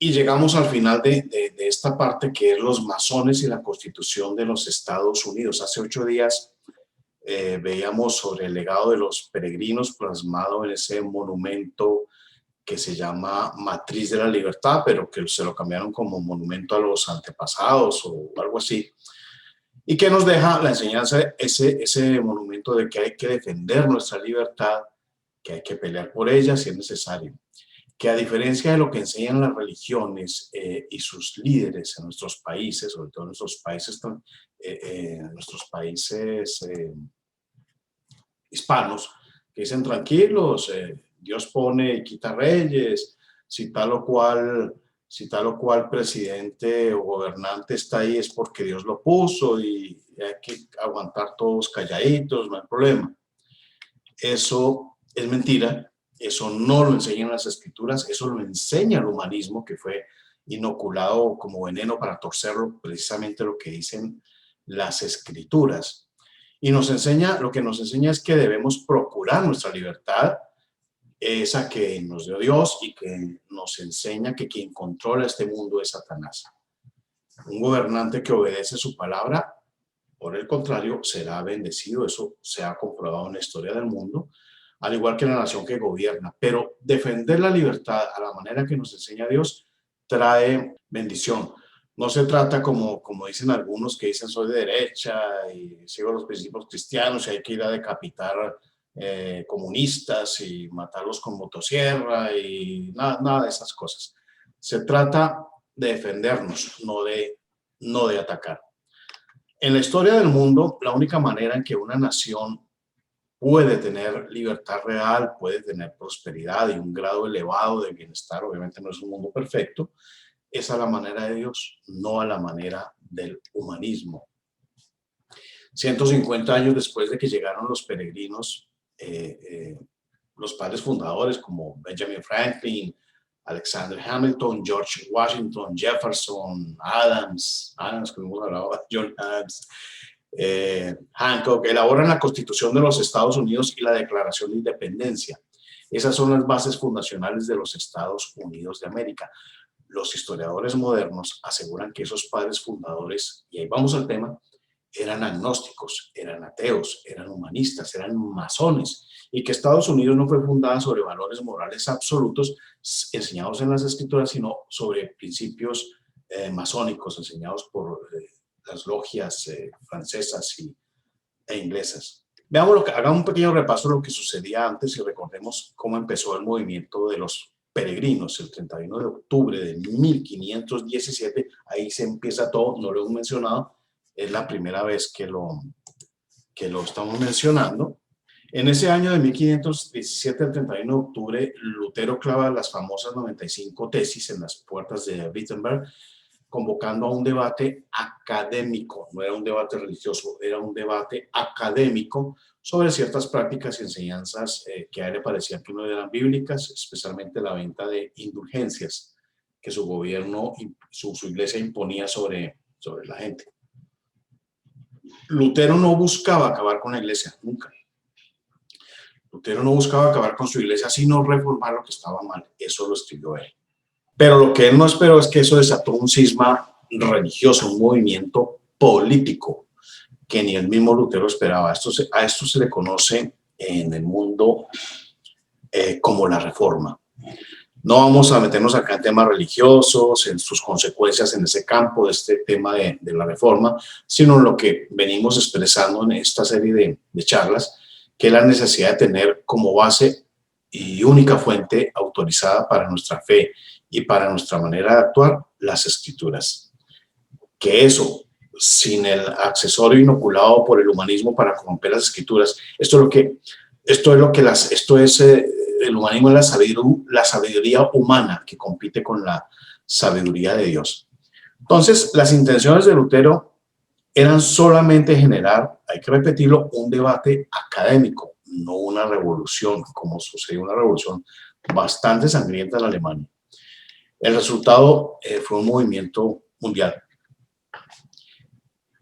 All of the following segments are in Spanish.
Y llegamos al final de esta parte, que es los masones y la Constitución de los Estados Unidos. Hace 8 días veíamos sobre el legado de los peregrinos plasmado en ese monumento que se llama Matriz de la Libertad, pero que se lo cambiaron como monumento a los antepasados o algo así. Y que nos deja la enseñanza, ese monumento de que hay que defender nuestra libertad, que hay que pelear por ella si es necesario. Que a diferencia de lo que enseñan las religiones y sus líderes en nuestros países, sobre todo en nuestros países hispanos, que dicen tranquilos, Dios pone y quita reyes, si tal o cual presidente o gobernante está ahí es porque Dios lo puso y hay que aguantar todos calladitos, no hay problema. Eso es mentira. Eso no lo enseñan las escrituras, eso lo enseña el humanismo, que fue inoculado como veneno para torcerlo, precisamente lo que dicen las escrituras. Y lo que nos enseña es que debemos procurar nuestra libertad, esa que nos dio Dios, y que nos enseña que quien controla este mundo es Satanás. Un gobernante que obedece su palabra, por el contrario, será bendecido. Eso se ha comprobado en la historia del mundo, al igual que la nación que gobierna. Pero defender la libertad a la manera que nos enseña Dios trae bendición. No se trata como dicen algunos que dicen soy de derecha y sigo los principios cristianos y hay que ir a decapitar comunistas y matarlos con motosierra y nada de esas cosas. Se trata de defendernos, no de atacar. En la historia del mundo, la única manera en que una nación puede tener libertad real, puede tener prosperidad y un grado elevado de bienestar, obviamente no es un mundo perfecto, es a la manera de Dios, no a la manera del humanismo. 150 años después de que llegaron los peregrinos, los padres fundadores como Benjamin Franklin, Alexander Hamilton, George Washington, Jefferson, Adams, como hemos hablado, John Adams, Hancock, elaboran la Constitución de los Estados Unidos y la Declaración de Independencia. Esas son las bases fundacionales de los Estados Unidos de América. Los historiadores modernos aseguran que esos padres fundadores, y ahí vamos al tema, eran agnósticos, eran ateos, eran humanistas, eran masones, y que Estados Unidos no fue fundada sobre valores morales absolutos enseñados en las escrituras, sino sobre principios masónicos enseñados por las logias francesas e inglesas. Hagamos un pequeño repaso de lo que sucedía antes y recordemos cómo empezó el movimiento de los peregrinos el 31 de octubre de 1517. Ahí se empieza todo, no lo hemos mencionado, es la primera vez que lo estamos mencionando. En ese año de 1517, el 31 de octubre, Lutero clava las famosas 95 tesis en las puertas de Wittenberg, convocando a un debate académico. No era un debate religioso, era un debate académico sobre ciertas prácticas y enseñanzas que a él le parecían que no eran bíblicas, especialmente la venta de indulgencias que su gobierno, su iglesia imponía sobre la gente. Lutero no buscaba acabar con la iglesia, nunca. Lutero no buscaba acabar con su iglesia, sino reformar lo que estaba mal. Eso lo escribió él. Pero lo que él no esperó es que eso desató un cisma religioso, un movimiento político que ni el mismo Lutero esperaba. A esto se le conoce en el mundo como la Reforma. No vamos a meternos acá en temas religiosos, en sus consecuencias en ese campo, de este tema de la Reforma, sino en lo que venimos expresando en esta serie de charlas, que es la necesidad de tener como base y única fuente autorizada para nuestra fe y para nuestra manera de actuar, las escrituras. Que eso, sin el accesorio inoculado por el humanismo para corromper las escrituras, el humanismo es la sabiduría humana que compite con la sabiduría de Dios. Entonces, las intenciones de Lutero eran solamente generar, hay que repetirlo, un debate académico, no una revolución, como sucedió una revolución bastante sangrienta en Alemania. El resultado fue un movimiento mundial.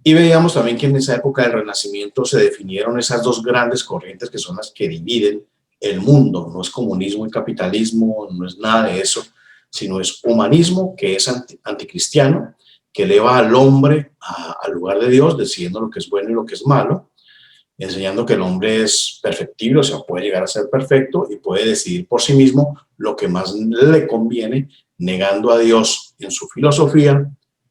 Y veíamos también que en esa época del Renacimiento se definieron esas dos grandes corrientes que son las que dividen el mundo. No es comunismo y capitalismo, no es nada de eso, sino es humanismo, que es anticristiano, que eleva al hombre al lugar de Dios, decidiendo lo que es bueno y lo que es malo, enseñando que el hombre es perfectible, o sea, puede llegar a ser perfecto y puede decidir por sí mismo lo que más le conviene, negando a Dios en su filosofía,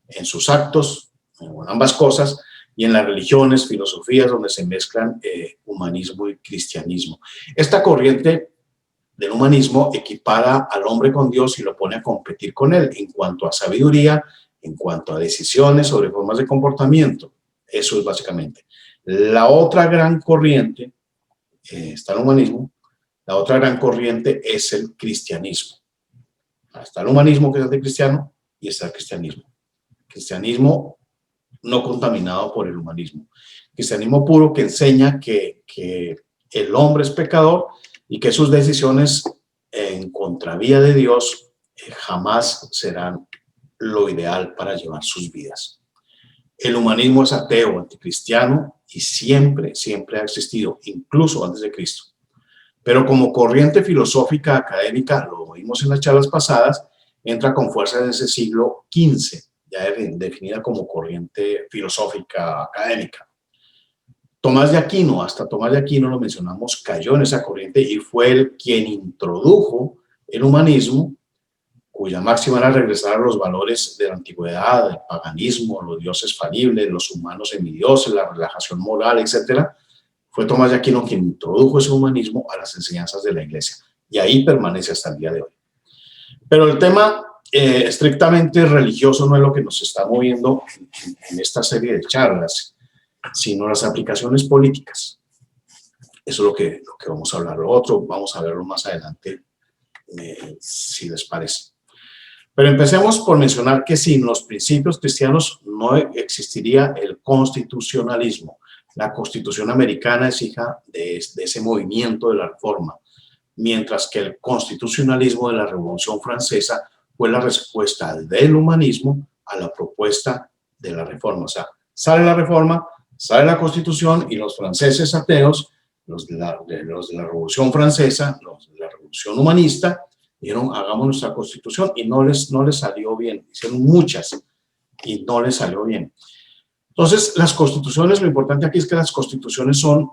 en sus actos, en ambas cosas, y en las religiones, filosofías donde se mezclan humanismo y cristianismo. Esta corriente del humanismo equipara al hombre con Dios y lo pone a competir con él en cuanto a sabiduría, en cuanto a decisiones sobre formas de comportamiento. Eso es básicamente. La otra gran corriente, está el humanismo, la otra gran corriente es el cristianismo. Está el humanismo, que es anticristiano, y está el cristianismo. Cristianismo no contaminado por el humanismo. Cristianismo puro, que enseña que el hombre es pecador y que sus decisiones en contravía de Dios jamás serán lo ideal para llevar sus vidas. El humanismo es ateo, anticristiano, y siempre, siempre ha existido, incluso antes de Cristo. Pero como corriente filosófica académica, lo vimos en las charlas pasadas, entra con fuerza en ese siglo XV, ya definida como corriente filosófica académica. Tomás de Aquino, hasta Tomás de Aquino lo mencionamos, cayó en esa corriente y fue el quien introdujo el humanismo, cuya máxima era regresar a los valores de la antigüedad, del paganismo, los dioses falibles, los humanos semidioses, la relajación moral, etc. Fue Tomás de Aquino quien introdujo ese humanismo a las enseñanzas de la Iglesia, y ahí permanece hasta el día de hoy. Pero el tema estrictamente religioso no es lo que nos está moviendo en esta serie de charlas, sino las aplicaciones políticas. Eso es lo que vamos a hablar. Lo otro vamos a verlo más adelante, si les parece. Pero empecemos por mencionar que sin los principios cristianos no existiría el constitucionalismo. La Constitución americana es hija de ese movimiento de la Reforma, mientras que el constitucionalismo de la Revolución Francesa fue la respuesta del humanismo a la propuesta de la Reforma. O sea, sale la Reforma, sale la Constitución, y los franceses ateos, los de la Revolución Francesa, los de la Revolución Humanista, dijeron, hagamos nuestra Constitución, y no les salió bien. Hicieron muchas y no les salió bien. Entonces, las constituciones, lo importante aquí es que las constituciones son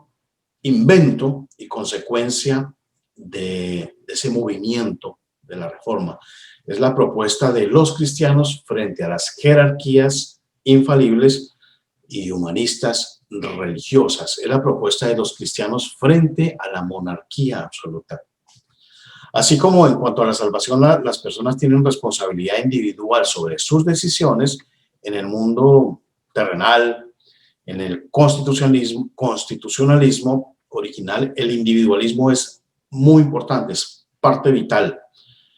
invento y consecuencia de ese movimiento de la Reforma. Es la propuesta de los cristianos frente a las jerarquías infalibles y humanistas religiosas. Es la propuesta de los cristianos frente a la monarquía absoluta. Así como en cuanto a la salvación, las personas tienen responsabilidad individual sobre sus decisiones en el mundo terrenal, en el constitucionalismo original, el individualismo es muy importante, es parte vital.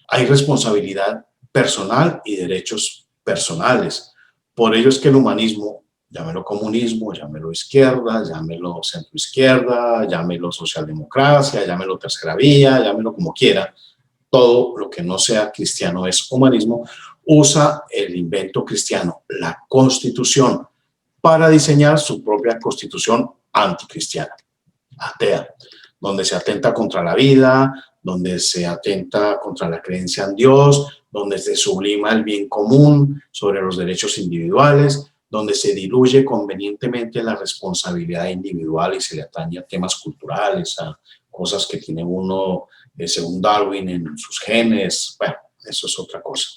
Hay responsabilidad personal y derechos personales. Por ello es que el humanismo, llámelo comunismo, llámelo izquierda, llámelo centroizquierda, llámelo socialdemocracia, llámelo tercera vía, llámelo como quiera, todo lo que no sea cristiano es humanismo, usa el invento cristiano, la Constitución, para diseñar su propia constitución anticristiana, atea, donde se atenta contra la vida, donde se atenta contra la creencia en Dios, donde se sublima el bien común sobre los derechos individuales, donde se diluye convenientemente la responsabilidad individual y se le atañe a temas culturales, a cosas que tiene uno, según Darwin, en sus genes. Bueno, eso es otra cosa.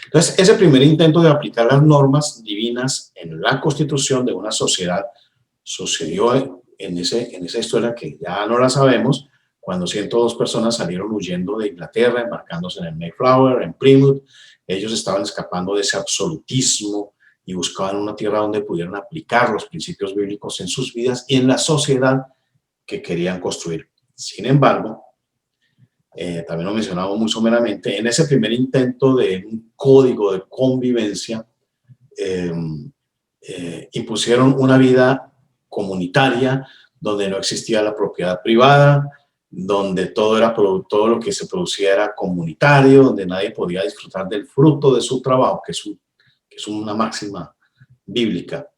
Entonces, ese primer intento de aplicar las normas divinas en la constitución de una sociedad sucedió en esa historia que ya no la sabemos, cuando 102 personas salieron huyendo de Inglaterra, embarcándose en el Mayflower, en Plymouth. Ellos estaban escapando de ese absolutismo y buscaban una tierra donde pudieran aplicar los principios bíblicos en sus vidas y en la sociedad que querían construir. Sin embargo, también lo mencionamos muy someramente, en ese primer intento de un código de convivencia, impusieron una vida comunitaria donde no existía la propiedad privada, donde todo lo que se producía era comunitario, donde nadie podía disfrutar del fruto de su trabajo, que es una máxima bíblica.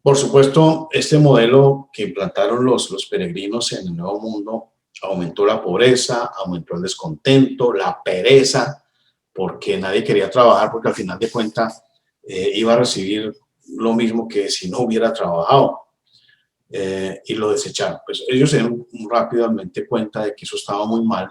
Por supuesto, este modelo que implantaron los peregrinos en el Nuevo Mundo Aumentó la pobreza, aumentó el descontento, la pereza, porque nadie quería trabajar, porque al final de cuentas iba a recibir lo mismo que si no hubiera trabajado. Y lo desecharon. Pues ellos se dieron rápidamente cuenta de que eso estaba muy mal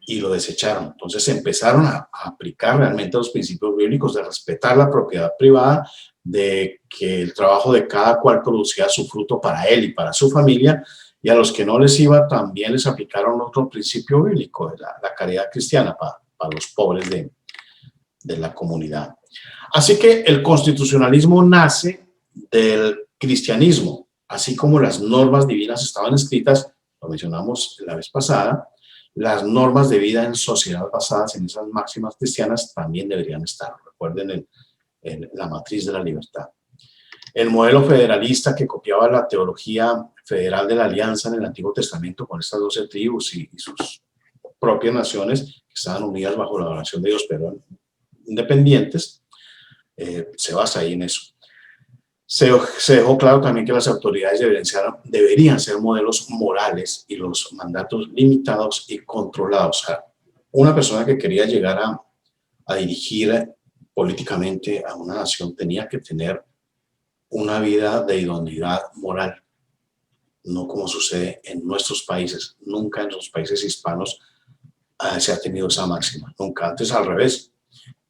y lo desecharon. Entonces empezaron a aplicar realmente los principios bíblicos de respetar la propiedad privada, de que el trabajo de cada cual producía su fruto para él y para su familia, y a los que no les iba también les aplicaron otro principio bíblico, de la caridad cristiana para los pobres de la comunidad. Así que el constitucionalismo nace del cristianismo, así como las normas divinas estaban escritas, lo mencionamos la vez pasada, las normas de vida en sociedad basadas en esas máximas cristianas también deberían estar. Recuerden la matriz de la libertad. El modelo federalista que copiaba la teología federal de la alianza en el Antiguo Testamento con estas 12 tribus y sus propias naciones que estaban unidas bajo la oración de Dios, pero independientes, se basa ahí en eso. Se dejó claro también que las autoridades deberían ser modelos morales y los mandatos limitados y controlados. O sea, una persona que quería llegar a dirigir políticamente a una nación tenía que tener una vida de idoneidad moral, no como sucede en nuestros países. Nunca en los países hispanos se ha tenido esa máxima, nunca. Antes al revés,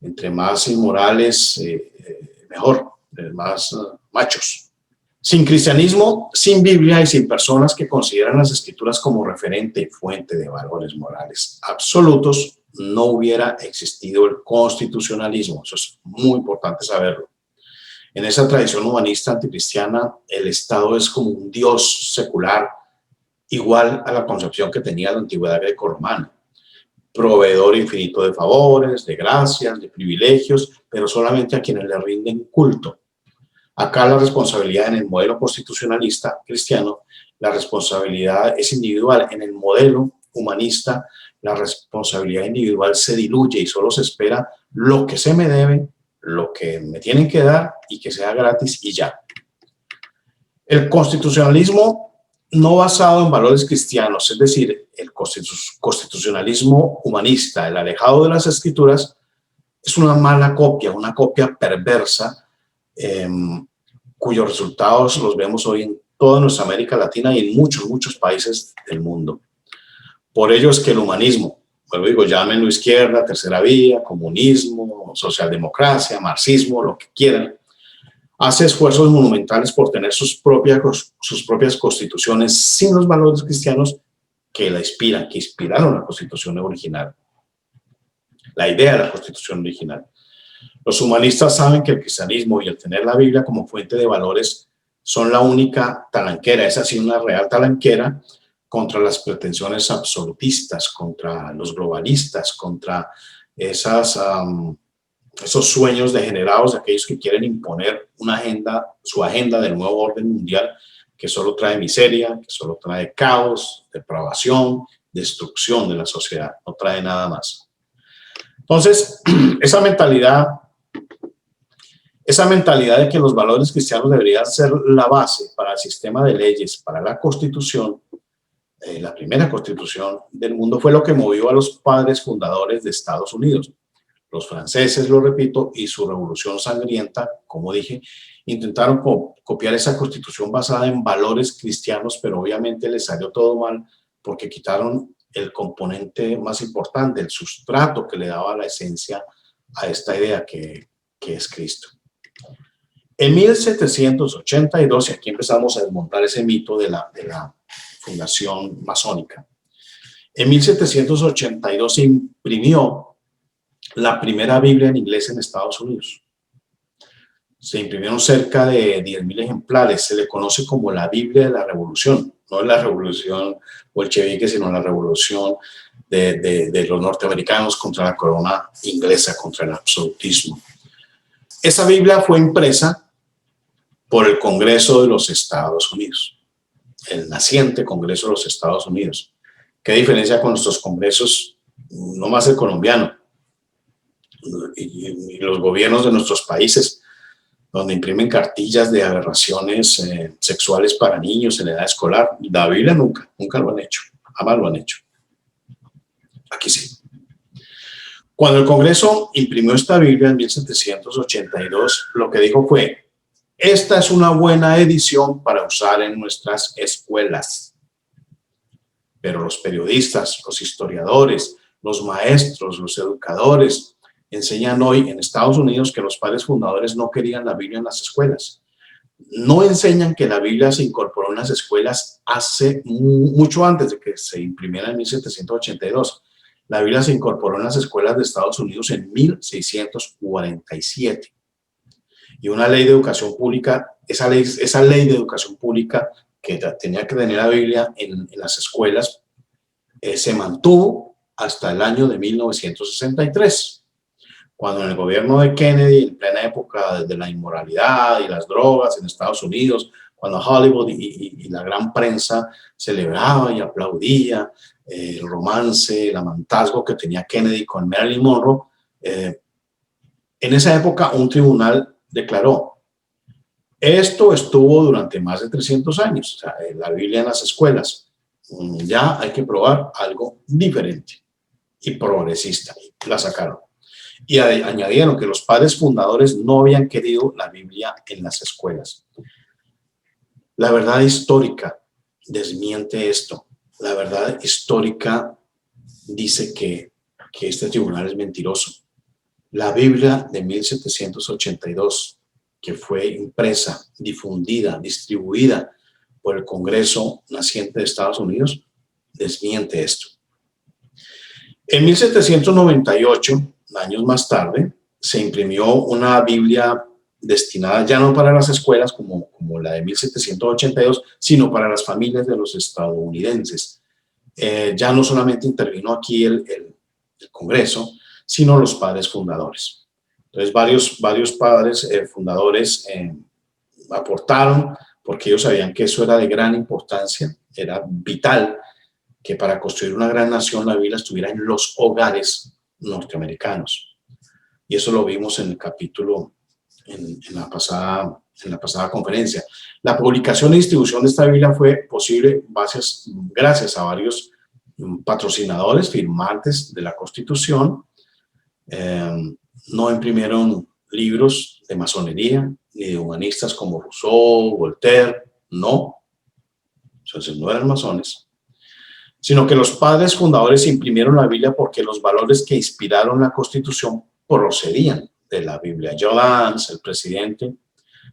entre más inmorales, mejor, más machos. Sin cristianismo, sin Biblia y sin personas que consideran las escrituras como referente y fuente de valores morales absolutos, no hubiera existido el constitucionalismo. Eso es muy importante saberlo. En esa tradición humanista anticristiana, el Estado es como un dios secular, igual a la concepción que tenía la antigüedad grecorromana. Proveedor infinito de favores, de gracias, de privilegios, pero solamente a quienes le rinden culto. Acá la responsabilidad en el modelo constitucionalista cristiano, la responsabilidad es individual. En el modelo humanista, la responsabilidad individual se diluye y solo se espera lo que se me debe, lo que me tienen que dar y que sea gratis y ya. El constitucionalismo no basado en valores cristianos, es decir, el constitucionalismo humanista, el alejado de las escrituras, es una mala copia, una copia perversa, cuyos resultados los vemos hoy en toda nuestra América Latina y en muchos países del mundo. Por ello es que el humanismo, vuelvo digo, llámenlo izquierda, tercera vía, comunismo, socialdemocracia, marxismo, lo que quieran, hace esfuerzos monumentales por tener sus propias constituciones sin los valores cristianos que la inspiran, que inspiraron la constitución original, la idea de la constitución original. Los humanistas saben que el cristianismo y el tener la Biblia como fuente de valores son la única talanquera, es así una real talanquera contra las pretensiones absolutistas, contra los globalistas, contra esos sueños degenerados de aquellos que quieren imponer una agenda, su agenda del nuevo orden mundial, que solo trae miseria, que solo trae caos, depravación, destrucción de la sociedad, no trae nada más. Entonces, esa mentalidad de que los valores cristianos deberían ser la base para el sistema de leyes, para la Constitución, la primera Constitución del mundo, fue lo que movió a los padres fundadores de Estados Unidos. Los franceses, lo repito, y su revolución sangrienta, como dije, intentaron copiar esa Constitución basada en valores cristianos, pero obviamente les salió todo mal porque quitaron el componente más importante, el sustrato que le daba la esencia a esta idea que es Cristo. En 1782, y aquí empezamos a desmontar ese mito de la fundación masónica, en 1782 se imprimió la primera Biblia en inglés en Estados Unidos. Se imprimieron cerca de 10.000 ejemplares. Se le conoce como la Biblia de la Revolución. No es la revolución bolchevique, sino la revolución de los norteamericanos contra la corona inglesa, contra el absolutismo. Esa Biblia fue impresa por el Congreso de los Estados Unidos, el naciente Congreso de los Estados Unidos. ¿Qué diferencia con nuestros congresos? No más el colombiano y los gobiernos de nuestros países, donde imprimen cartillas de aberraciones sexuales para niños en edad escolar. La Biblia nunca lo han hecho. Jamás lo han hecho. Aquí sí. Cuando el Congreso imprimió esta Biblia en 1782, lo que dijo fue: esta es una buena edición para usar en nuestras escuelas. Pero los periodistas, los historiadores, los maestros, los educadores enseñan hoy en Estados Unidos que los padres fundadores no querían la Biblia en las escuelas. No enseñan que la Biblia se incorporó en las escuelas hace mucho antes de que se imprimiera en 1782. La Biblia se incorporó en las escuelas de Estados Unidos en 1647. Y una ley de educación pública, esa ley de educación pública que tenía que tener la Biblia en las escuelas, se mantuvo hasta el año de 1963, cuando en el gobierno de Kennedy, en plena época de la inmoralidad y las drogas en Estados Unidos, cuando Hollywood y la gran prensa celebraba y aplaudía el romance, el amantazgo que tenía Kennedy con Marilyn Monroe, en esa época un tribunal declaró: esto estuvo durante más de 300 años, o sea, la Biblia en las escuelas. Ya hay que probar algo diferente y progresista. La sacaron. Y añadieron que los padres fundadores no habían querido la Biblia en las escuelas. La verdad histórica desmiente esto. La verdad histórica dice que este tribunal es mentiroso. La Biblia de 1782, que fue impresa, difundida, distribuida por el Congreso naciente de Estados Unidos, desmiente esto. En 1798, años más tarde, se imprimió una Biblia destinada ya no para las escuelas como la de 1782, sino para las familias de los estadounidenses. Ya no solamente intervino aquí el Congreso, sino los padres fundadores. Entonces, varios padres fundadores aportaron, porque ellos sabían que eso era de gran importancia, era vital que para construir una gran nación la Biblia estuviera en los hogares norteamericanos. Y eso lo vimos en el capítulo, en la pasada conferencia. La publicación y distribución de esta Biblia fue posible gracias a varios patrocinadores, firmantes de la Constitución. No imprimieron libros de masonería ni de humanistas como Rousseau, Voltaire, no. Entonces no eran masones, sino que los padres fundadores imprimieron la Biblia porque los valores que inspiraron la Constitución procedían de la Biblia. John Adams, el presidente,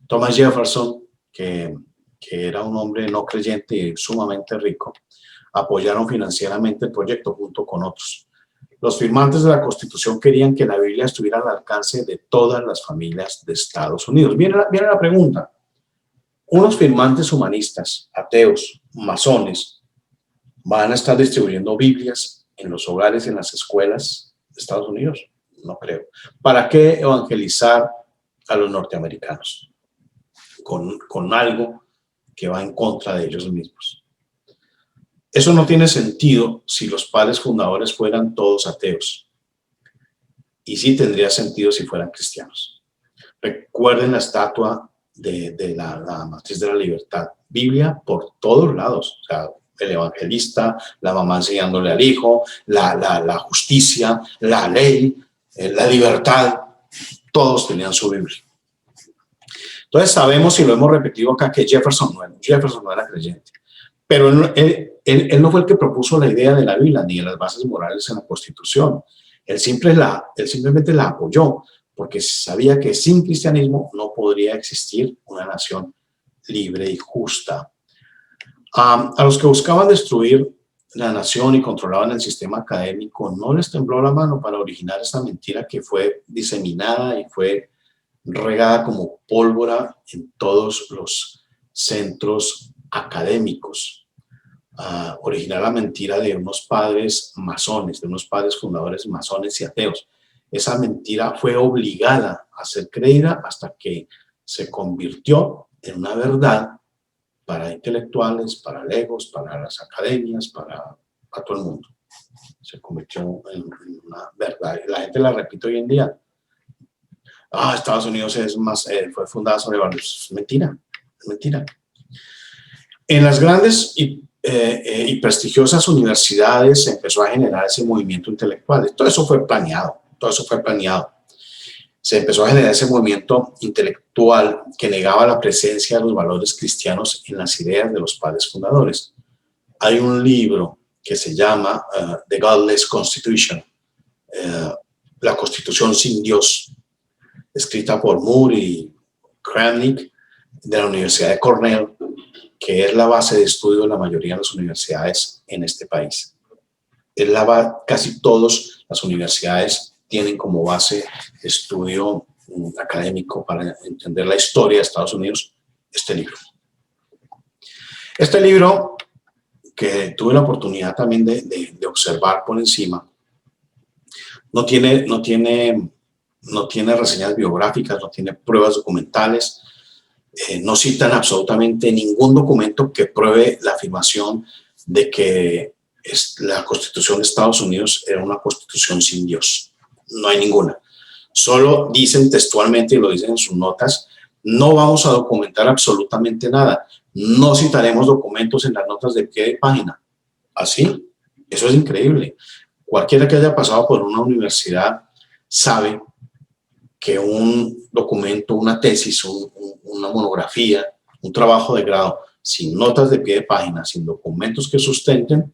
Thomas Jefferson, que era un hombre no creyente y sumamente rico, apoyaron financieramente el proyecto junto con otros. Los firmantes de la Constitución querían que la Biblia estuviera al alcance de todas las familias de Estados Unidos. Viene la pregunta. Unos firmantes humanistas, ateos, masones, ¿van a estar distribuyendo Biblias en los hogares, en las escuelas de Estados Unidos? No creo. ¿Para qué evangelizar a los norteamericanos con algo que va en contra de ellos mismos? Eso no tiene sentido si los padres fundadores fueran todos ateos. Y sí tendría sentido si fueran cristianos. Recuerden la estatua de la matriz de la libertad. Biblia por todos lados. O sea, el evangelista, la mamá enseñándole al hijo, la justicia, la ley, la libertad. Todos tenían su Biblia. Entonces sabemos, y lo hemos repetido acá, que Jefferson no era creyente. Pero él no fue el que propuso la idea de la Biblia ni de las bases morales en la Constitución. Él simplemente la apoyó porque sabía que sin cristianismo no podría existir una nación libre y justa. A los que buscaban destruir la nación y controlaban el sistema académico, no les tembló la mano para originar esta mentira que fue diseminada y fue regada como pólvora en todos los centros académicos. Originar la mentira de unos padres masones, de unos padres fundadores masones y ateos. Esa mentira fue obligada a ser creída hasta que se convirtió en una verdad para intelectuales, para legos, para las academias, para todo el mundo. Se convirtió en una verdad. La gente la repite hoy en día. Estados Unidos fue fundada sobre valores. Es mentira, es mentira. En las grandes y prestigiosas universidades se empezó a generar ese movimiento intelectual. Todo eso fue planeado, todo eso fue planeado. Se empezó a generar ese movimiento intelectual que negaba la presencia de los valores cristianos en las ideas de los padres fundadores. Hay un libro que se llama The Godless Constitution, la Constitución sin Dios, escrita por Moore y Kramnik de la Universidad de Cornell, que es la base de estudio de la mayoría de las universidades en este país. Casi todas las universidades tienen como base de estudio académico para entender la historia de Estados Unidos este libro. Este libro, que tuve la oportunidad también de observar por encima, no tiene reseñas biográficas, no tiene pruebas documentales, no citan absolutamente ningún documento que pruebe la afirmación de que la Constitución de Estados Unidos era una constitución sin Dios. No hay ninguna. Solo dicen textualmente, y lo dicen en sus notas, no vamos a documentar absolutamente nada. No citaremos documentos en las notas de pie de página. ¿Así? Eso es increíble. Cualquiera que haya pasado por una universidad sabe que un documento, una tesis, una monografía, un trabajo de grado, sin notas de pie de página, sin documentos que sustenten,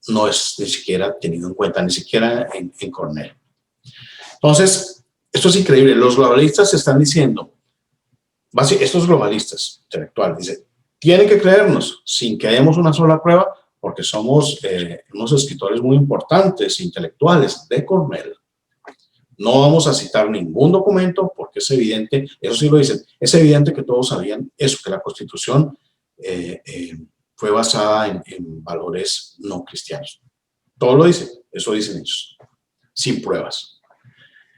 no es ni siquiera tenido en cuenta, ni siquiera en Cornell. Entonces, esto es increíble. Los globalistas están diciendo, estos globalistas intelectuales, dicen, tienen que creernos sin que hayamos una sola prueba, porque somos unos escritores muy importantes, intelectuales de Cornell. No vamos a citar ningún documento porque es evidente, eso sí lo dicen, es evidente que todos sabían eso, que la Constitución fue basada en valores no cristianos. Todo lo dicen, eso dicen ellos, sin pruebas.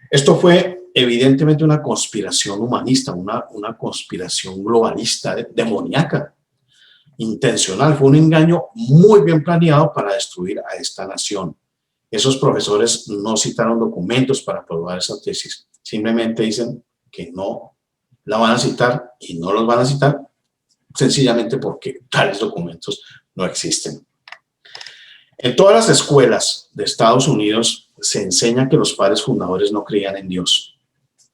Esto fue evidentemente una conspiración humanista, una conspiración globalista, demoníaca, intencional. Fue un engaño muy bien planeado para destruir a esta nación. Esos profesores no citaron documentos para probar esa tesis. Simplemente dicen que no la van a citar y no los van a citar sencillamente porque tales documentos no existen. En todas las escuelas de Estados Unidos se enseña que los padres fundadores no creían en Dios.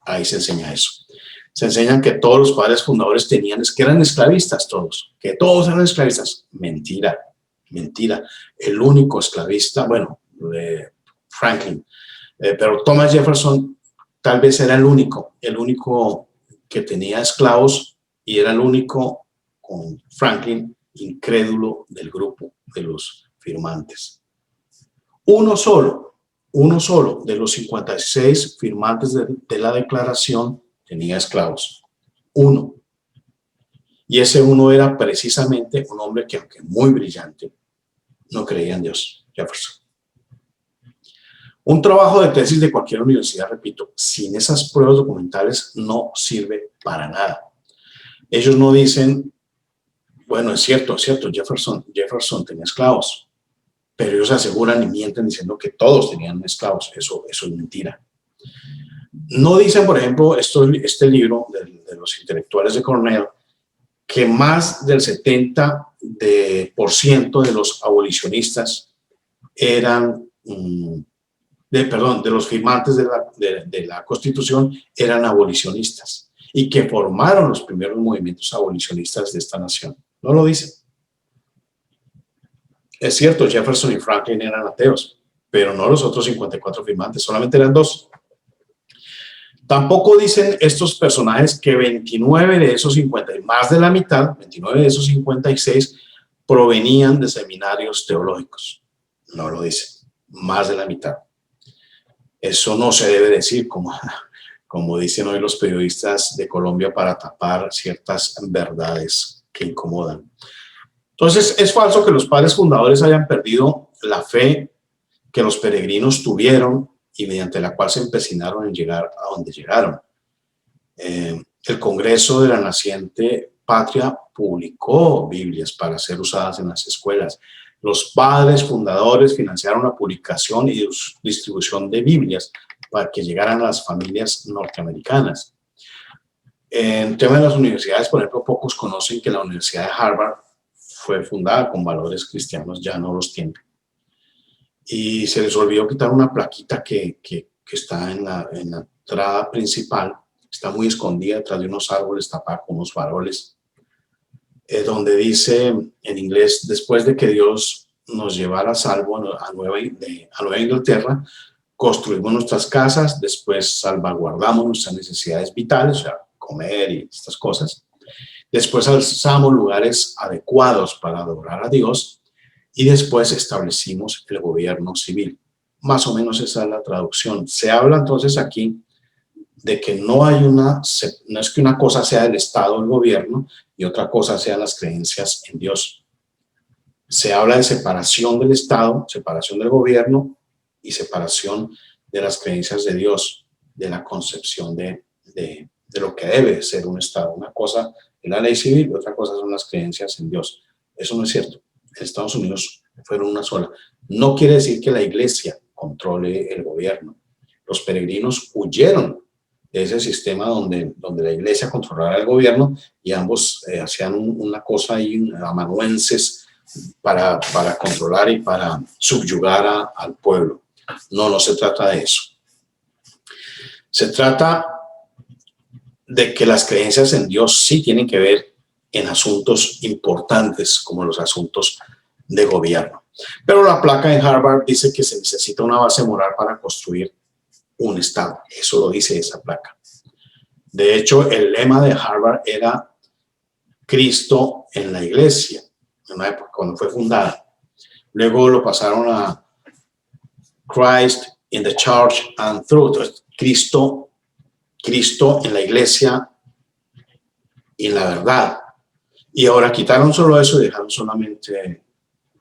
Ahí se enseña eso. Se enseñan que todos los padres fundadores que eran esclavistas todos, que todos eran esclavistas. Mentira, mentira. El único esclavista, bueno, Franklin, pero Thomas Jefferson tal vez era el único que tenía esclavos y era el único con Franklin incrédulo del grupo de los firmantes. Uno solo de los 56 firmantes de la declaración tenía esclavos. Uno. Y ese uno era precisamente un hombre que, aunque muy brillante, no creía en Dios, Jefferson. Un trabajo de tesis de cualquier universidad, repito, sin esas pruebas documentales no sirve para nada. Ellos no dicen, bueno, es cierto, Jefferson tenía esclavos, pero ellos aseguran y mienten diciendo que todos tenían esclavos. Eso es mentira. No dicen, por ejemplo, este libro de los intelectuales de Cornell, que más del 70% de los abolicionistas eran, de los firmantes de la Constitución eran abolicionistas y que formaron los primeros movimientos abolicionistas de esta nación. No lo dicen. Es cierto, Jefferson y Franklin eran ateos, pero no los otros 54 firmantes, solamente eran 2. Tampoco dicen estos personajes que 29 de esos 50, más de la mitad, 29 de esos 56, provenían de seminarios teológicos. No lo dicen, más de la mitad. Eso no se debe decir, como dicen hoy los periodistas de Colombia, para tapar ciertas verdades que incomodan. Entonces, es falso que los padres fundadores hayan perdido la fe que los peregrinos tuvieron y mediante la cual se empecinaron en llegar a donde llegaron. El Congreso de la naciente patria publicó Biblias para ser usadas en las escuelas. Los padres fundadores financiaron la publicación y distribución de Biblias para que llegaran a las familias norteamericanas. En tema de las universidades, por ejemplo, pocos conocen que la Universidad de Harvard fue fundada con valores cristianos, ya no los tiene. Y se les olvidó quitar una plaquita que está en la entrada principal, está muy escondida detrás de unos árboles, tapada con unos faroles, donde dice en inglés: después de que Dios nos llevara a salvo a Nueva Inglaterra, construimos nuestras casas, después salvaguardamos nuestras necesidades vitales, o sea, comer y estas cosas. Después alzamos lugares adecuados para adorar a Dios y después establecimos el gobierno civil. Más o menos esa es la traducción. Se habla entonces aquí de que no es que una cosa sea el Estado, el gobierno, y otra cosa sean las creencias en Dios. Se habla de separación del Estado, separación del gobierno y separación de las creencias de Dios, de la concepción de lo que debe ser un Estado. Una cosa es la ley civil y otra cosa son las creencias en Dios. Eso no es cierto. En Estados Unidos fueron una sola. No quiere decir que la iglesia controle el gobierno. Los peregrinos huyeron de ese sistema donde la iglesia controlara el gobierno y ambos hacían una cosa ahí, amanuenses, para controlar y para subyugar al pueblo. No se trata de eso. Se trata de que las creencias en Dios sí tienen que ver en asuntos importantes como los asuntos de gobierno. Pero la placa en Harvard dice que se necesita una base moral para construir un Estado. Eso lo dice esa placa. De hecho, el lema de Harvard era Cristo en la iglesia, en una época cuando fue fundada. Luego lo pasaron a Christ in the Church and Truth. Cristo en la iglesia y en la verdad. Y ahora quitaron solo eso y dejaron solamente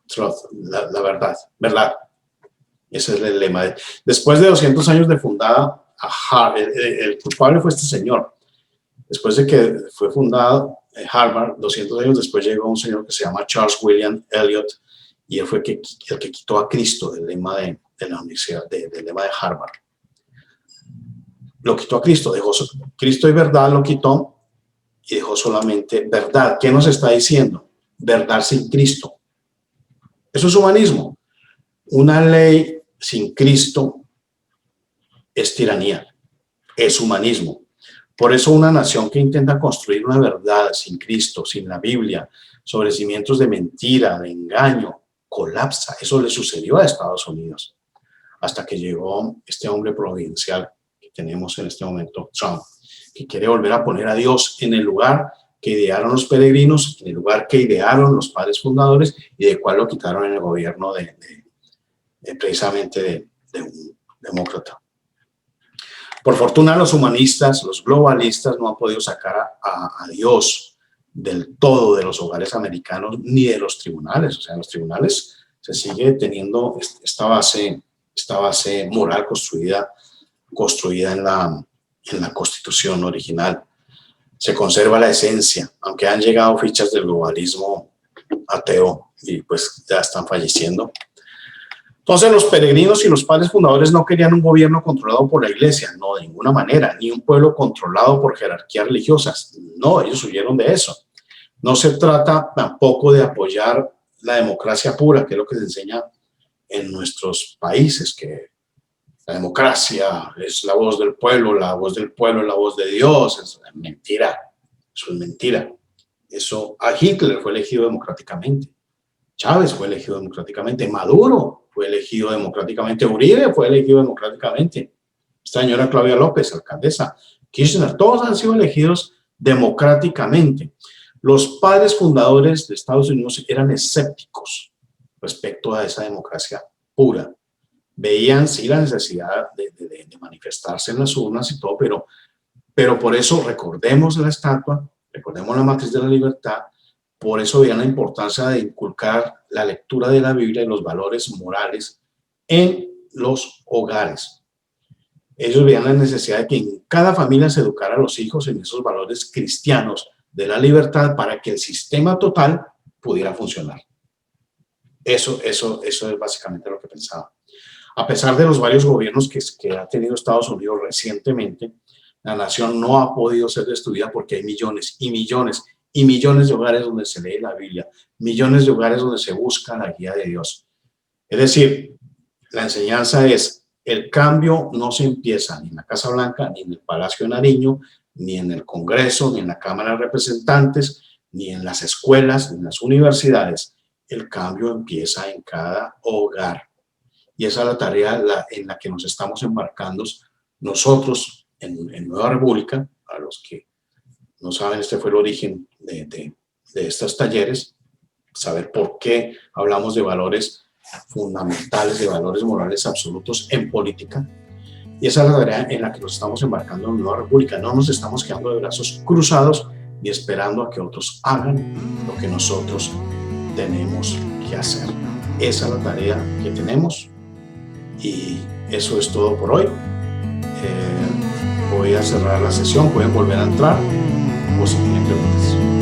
truth, la verdad. Ese es el lema. Después de 200 años de fundada, el culpable fue este señor. Después de que fue fundado Harvard, 200 años después llegó un señor que se llama Charles William Eliot, y él fue el que quitó a Cristo del lema de la universidad, del lema de Harvard. Lo quitó a Cristo, dejó Cristo y verdad, lo quitó y dejó solamente verdad. ¿Qué nos está diciendo? Verdad sin Cristo. Eso es humanismo. Una ley sin Cristo es tiranía, es humanismo. Por eso una nación que intenta construir una verdad sin Cristo, sin la Biblia, sobre cimientos de mentira, de engaño, colapsa. Eso le sucedió a Estados Unidos hasta que llegó este hombre providencial que tenemos en este momento, Trump, que quiere volver a poner a Dios en el lugar que idearon los peregrinos, en el lugar que idearon los padres fundadores y de cual lo quitaron en el gobierno precisamente de un demócrata. Por fortuna, los humanistas, los globalistas no han podido sacar a Dios del todo de los hogares americanos ni de los tribunales. O sea, en los tribunales se sigue teniendo esta base moral construida en la Constitución original. Se conserva la esencia, aunque han llegado fichas del globalismo ateo y pues ya están falleciendo. Entonces los peregrinos y los padres fundadores no querían un gobierno controlado por la iglesia, no, de ninguna manera, ni un pueblo controlado por jerarquías religiosas. No, ellos huyeron de eso. No se trata tampoco de apoyar la democracia pura, que es lo que se enseña en nuestros países, que la democracia es la voz del pueblo es la voz de Dios. Es mentira, eso es mentira. Eso, a Hitler fue elegido democráticamente, Chávez fue elegido democráticamente, Maduro fue elegido democráticamente, Uribe fue elegido democráticamente, esta señora Claudia López, alcaldesa, Kirchner, todos han sido elegidos democráticamente. Los padres fundadores de Estados Unidos eran escépticos respecto a esa democracia pura. Veían sí la necesidad de manifestarse en las urnas y todo, pero por eso recordemos la estatua, recordemos la matriz de la libertad. Por eso veían la importancia de inculcar la lectura de la Biblia y los valores morales en los hogares. Ellos veían la necesidad de que en cada familia se educara a los hijos en esos valores cristianos de la libertad para que el sistema total pudiera funcionar. Eso es básicamente lo que pensaba. A pesar de los varios gobiernos que ha tenido Estados Unidos recientemente, la nación no ha podido ser destruida porque hay millones y millones y millones de hogares donde se lee la Biblia, millones de hogares donde se busca la guía de Dios. Es decir, la enseñanza es, el cambio no se empieza ni en la Casa Blanca, ni en el Palacio de Nariño, ni en el Congreso, ni en la Cámara de Representantes, ni en las escuelas, ni en las universidades. El cambio empieza en cada hogar. Y esa es la tarea en la que nos estamos embarcando nosotros en Nueva República. A los que no saben, este fue el origen de estos talleres, saber por qué hablamos de valores fundamentales, de valores morales absolutos en política. Y esa es la tarea en la que nos estamos embarcando en Nueva República. No nos estamos quedando de brazos cruzados ni esperando a que otros hagan lo que nosotros tenemos que hacer. Esa es la tarea que tenemos y eso es todo por hoy. Voy a cerrar la sesión, pueden volver a entrar o si tienen preguntas.